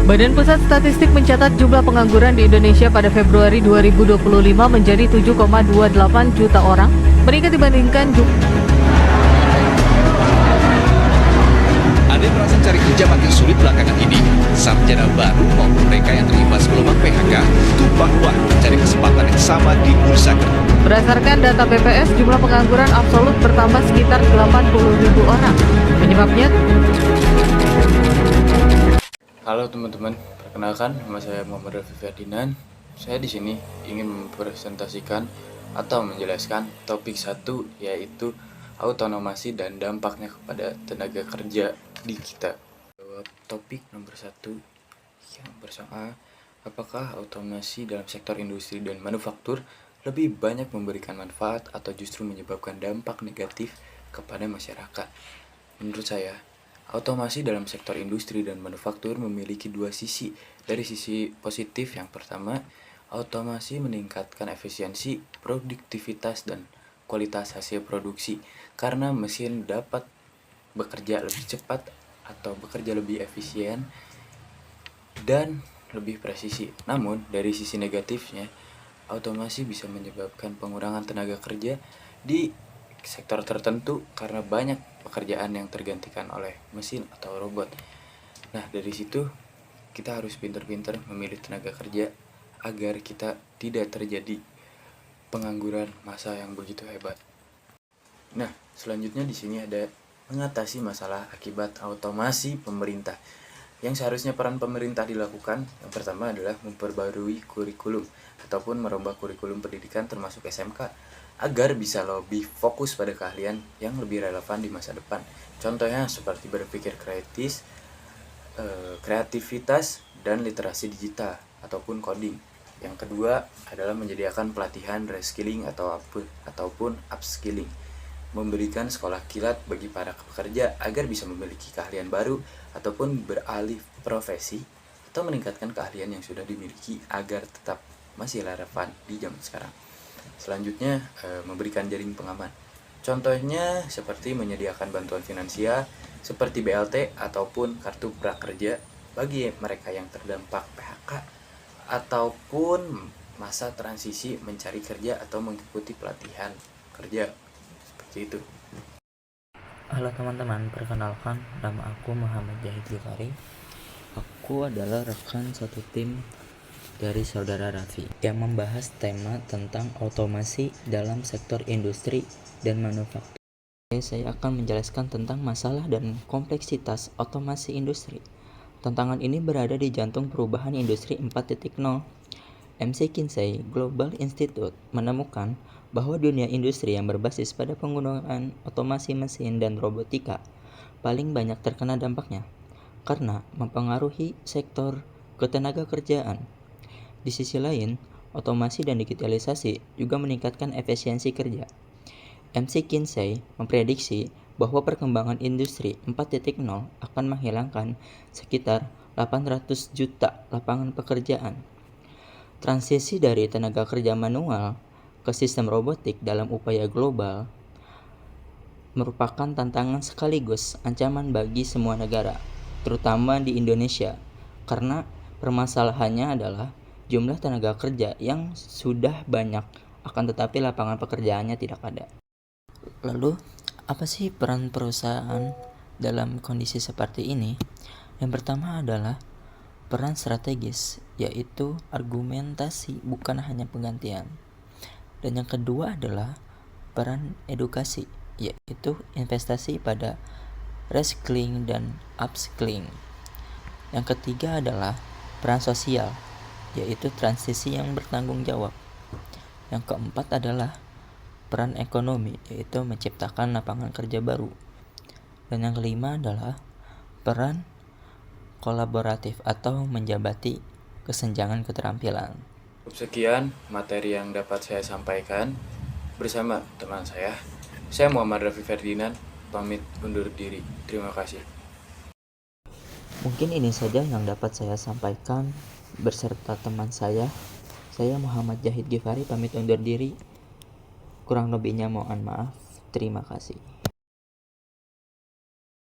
Badan Pusat Statistik mencatat jumlah pengangguran di Indonesia pada Februari 2025 menjadi 7,28 juta orang, meningkat dibandingkan Ada yang merasa cari kerja makin sulit belakangan ini. Sarjana baru maupun mereka yang terimbas gelombang PHK tumpah ruah mencari kesempatan yang sama di bursa kerja. Berdasarkan data BPS, jumlah pengangguran absolut bertambah sekitar 80.000 orang. Penyebabnya. Halo teman-teman, perkenalkan nama saya Muhammad Raffi Ferdinand. Saya di sini ingin mempresentasikan atau menjelaskan topik 1, yaitu autonomasi dan dampaknya kepada tenaga kerja di kita. Topik nomor 1 yang bersama, apakah automasi dalam sektor industri dan manufaktur lebih banyak memberikan manfaat atau justru menyebabkan dampak negatif kepada masyarakat? Menurut saya, automasi dalam sektor industri dan manufaktur memiliki dua sisi. Dari sisi positif, yang pertama, automasi meningkatkan efisiensi, produktivitas, dan kualitas hasil produksi karena mesin dapat bekerja lebih cepat atau bekerja lebih efisien dan lebih presisi. Namun, dari sisi negatifnya, automasi bisa menyebabkan pengurangan tenaga kerja di sektor tertentu karena banyak pekerjaan yang tergantikan oleh mesin atau robot. Nah, dari situ kita harus pintar-pintar memilih tenaga kerja agar kita tidak terjadi pengangguran massa yang begitu hebat. Nah, selanjutnya di sini ada mengatasi masalah akibat automasi pemerintah. Yang seharusnya peran pemerintah dilakukan, yang pertama adalah memperbarui kurikulum ataupun merubah kurikulum pendidikan termasuk SMK agar bisa lebih fokus pada keahlian yang lebih relevan di masa depan. Contohnya seperti berpikir kritis, kreativitas, dan literasi digital ataupun coding. Yang kedua adalah menyediakan pelatihan reskilling ataupun upskilling, memberikan sekolah kilat bagi para pekerja agar bisa memiliki keahlian baru ataupun beralih profesi atau meningkatkan keahlian yang sudah dimiliki agar tetap masih relevan di zaman sekarang. Selanjutnya, memberikan jaring pengaman. Contohnya seperti menyediakan bantuan finansial seperti BLT ataupun kartu prakerja bagi mereka yang terdampak PHK ataupun masa transisi mencari kerja atau mengikuti pelatihan kerja. Seperti itu. Halo teman-teman, perkenalkan nama aku Muhammad Jahid Gifari. Aku adalah rekan satu tim dari saudara Raffi yang membahas tema tentang automasi dalam sektor industri dan manufaktur. Saya akan menjelaskan tentang masalah dan kompleksitas otomasi industri. Tantangan ini berada di jantung perubahan industri 4.0. McKinsey Global Institute menemukan bahwa dunia industri yang berbasis pada penggunaan otomasi mesin dan robotika paling banyak terkena dampaknya karena mempengaruhi sektor ketenaga kerjaan. Di sisi lain, otomasi dan digitalisasi juga meningkatkan efisiensi kerja. McKinsey memprediksi bahwa perkembangan industri 4.0 akan menghilangkan sekitar 800 juta lapangan pekerjaan. Transisi dari tenaga kerja manual ke sistem robotik dalam upaya global merupakan tantangan sekaligus ancaman bagi semua negara, terutama di Indonesia, karena permasalahannya adalah jumlah tenaga kerja yang sudah banyak, akan tetapi lapangan pekerjaannya tidak ada. Lalu, apa sih peran perusahaan dalam kondisi seperti ini? Yang pertama adalah peran strategis, yaitu argumentasi bukan hanya penggantian. Dan yang kedua adalah peran edukasi, yaitu investasi pada reskilling dan upskilling. Yang ketiga adalah peran sosial, yaitu transisi yang bertanggung jawab. Yang keempat adalah peran ekonomi, yaitu menciptakan lapangan kerja baru. Dan yang kelima adalah peran kolaboratif atau menjabati kesenjangan keterampilan. Sekian materi yang dapat saya sampaikan bersama teman saya. Saya Muhammad Raffi Ferdinand, pamit undur diri. Terima kasih. Mungkin ini saja yang dapat saya sampaikan berserta teman saya. Saya Muhammad Jahid Gifari, pamit undur diri. Kurang lebihnya mohon maaf. Terima kasih.